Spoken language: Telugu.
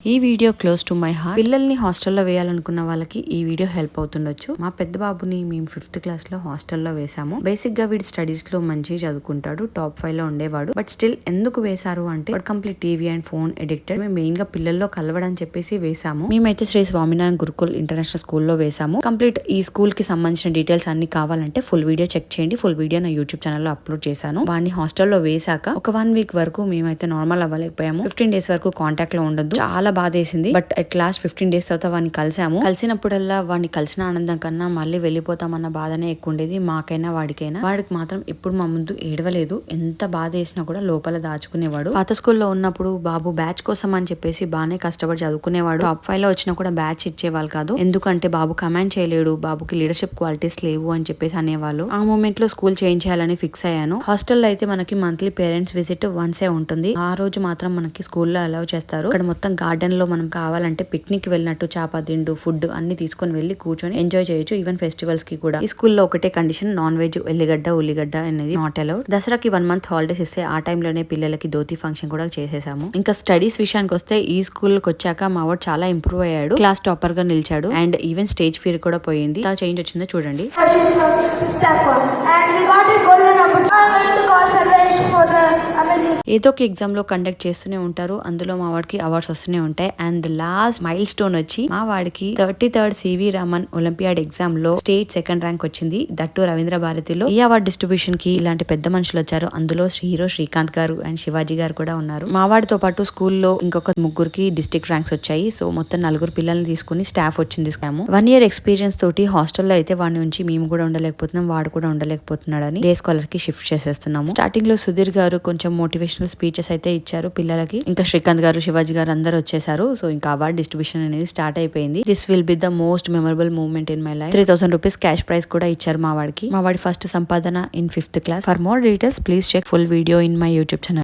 ఈ video close to my heart. పిల్లల్ని హాస్టల్లో వేయాలనుకున్న వాళ్ళకి ఈ వీడియో హెల్ప్ అవుతుండొచ్చు. మా పెద్ద బాబుని మేము 5th క్లాస్ లో హాస్టల్లో వేసాము. బేసిక్ గా వీడి స్టడీస్ లో మంచిగా చదువుకుంటాడు, టాప్ 5 లో ఉండేవాడు. బట్ స్టిల్ ఎందుకు వేశారు అంటే వాడు complete TV and phone addicted. మేము మెయిన్ గా పిల్లల్లో కలవడని చెప్పేసి వేసాము. మేమైతే శ్రీ స్వామి గురుకుల్ ఇంటర్నేషనల్ స్కూల్లో వేసాము. కంప్లీట్ ఈ స్కూల్ కి సంబంధించిన డీటెయిల్స్ అన్ని కావాలంటే ఫుల్ వీడియో చెక్ చేయండి. ఫుల్ వీడియో నా యూట్యూబ్ ఛానల్లో అప్లోడ్ చేశాను. వాడిని హాస్టల్లో వేసాక ఒక 1 వీక్ వరకు మేమైతే నార్మల్ అవ్వలేకపోయాము. 15 డేస్ వరకు కాంటాక్ట్ లో ఉండదు. చాలా బాధేసింది. బట్ అట్ లాస్ట్ 15 డేస్ తర్వాత వాడిని కలిసాము. కలిసినప్పుడల్లా వాడిని కలిసిన ఆనందం కన్నా మళ్ళీ వెళ్ళిపోతామన్న బాధనే ఎక్కువ ఉండేది మాకైనా వాడికైనా. వాడికి మాత్రం ఎప్పుడు మా ముందు ఏడవలేదు. ఎంత బాధ వేసినా కూడా లోపల దాచుకునేవాడు. పాత స్కూల్లో ఉన్నప్పుడు బాబు బ్యాచ్ కోసం అని చెప్పేసి బాగానే కష్టపడి చదువుకునేవాడు. టాప్ 5 లో వచ్చినా కూడా బ్యాచ్ ఇచ్చేవాళ్ళు కాదు. ఎందుకంటే బాబు కమాండ్ చేయలేడు, బాబుకి లీడర్షిప్ క్వాలిటీస్ లేవు అని చెప్పేసి అనేవాళ్ళు. ఆ మూమెంట్ లో స్కూల్ చేంజ్ చేయాలని ఫిక్స్ అయ్యాను. హాస్టల్లో అయితే మనకి మంత్లీ పేరెంట్స్ విజిట్ వన్సే ఉంటుంది. ఆ రోజు మాత్రం మనకి స్కూల్లో అలౌ చేస్తారు. ఇక్కడ మొత్తం గార్డెన్ లో మనం కావాలంటే పిక్నిక్ వెళ్ళినట్టు చాప దిండు ఫుడ్ అన్ని తీసుకొని వెళ్లి కూర్చొని ఎంజాయ్ చేయొచ్చు. ఈవెన్ ఫెస్టివల్స్ కి కూడా. ఈ స్కూల్లో ఒకటే కండిషన్, నాన్ వెజ్ ఎల్లిగడ్డ ఉల్లిగడ్డ అనేది నాట్ అలౌడ్. దసరాకి 1 month హాలిడేస్ ఇస్తే ఆ టైంలోనే పిల్లలకి ధోతి ఫంక్షన్ కూడా చేసేసాము. ఇంకా స్టడీస్ విషయానికి వస్తే ఈ స్కూల్ కి వచ్చాక మా వాడు చాలా ఇంప్రూవ్ అయ్యాడు. క్లాస్ టాపర్ గా నిలిచాడు అండ్ ఈవెన్ స్టేజ్ ఫియర్ కూడా పోయింది. ఎంత చేంజ్ వచ్చిందో చూడండి. ఏదో ఒక ఎగ్జామ్ లో కండక్ట్ చేస్తూనే ఉంటారు. అందులో మా వాడికి అవార్డ్స్ వస్తూనే ఉంటాయి. అండ్ లాస్ట్ మైల్ స్టోన్ వచ్చి మా వాడికి 33rd C V Raman olympiad exam లో స్టేట్ 2nd ర్యాంక్ వచ్చింది. దట్టు రవీంద్ర భారతిలో. ఈ అవార్డ్ డిస్ట్రిబ్యూషన్ కి ఇలాంటి పెద్ద మనుషులు వచ్చారు. అందులో హీరో శ్రీకాంత్ గారు అండ్ శివాజీ గారు కూడా ఉన్నారు. మా వాడితో పాటు స్కూల్లో ఇంకొక 3 డిస్ట్రిక్ట్ ర్యాంక్స్ వచ్చాయి. సో మొత్తం 4 పిల్లల్ని తీసుకుని స్టాఫ్ వచ్చింది. 1 year ఎక్స్పీరియన్స్ తోటి హాస్టల్లో అయితే వాడి నుంచి మేము కూడా ఉండలేకపోతున్నాం, వాడు కూడా ఉండలేకపోతున్నాడని డే స్కాలర్ కి షిఫ్ట్ చేసేస్తున్నాము. స్టార్టింగ్ లో సుధీర్ గారు కొంచెం మోటివేషనల్ స్పీచెస్ అయితే ఇచ్చారు పిల్లలకి. ఇంకా శ్రీకాంత్ గారు శివాజీ గారు అందరూ వచ్చేసారు. సో ఇంకా అవార్డ్ డిస్ట్రిబ్యూషన్ అనేది స్టార్ట్ అయిపోయింది. This will be the most memorable moment in my life. 3000 rupees cash prize కూడా ఇచ్చారు మా వాడికి. మా వాడి ఫస్ట్ సంపాదన in 5th class. For more details please check full video in my YouTube channel.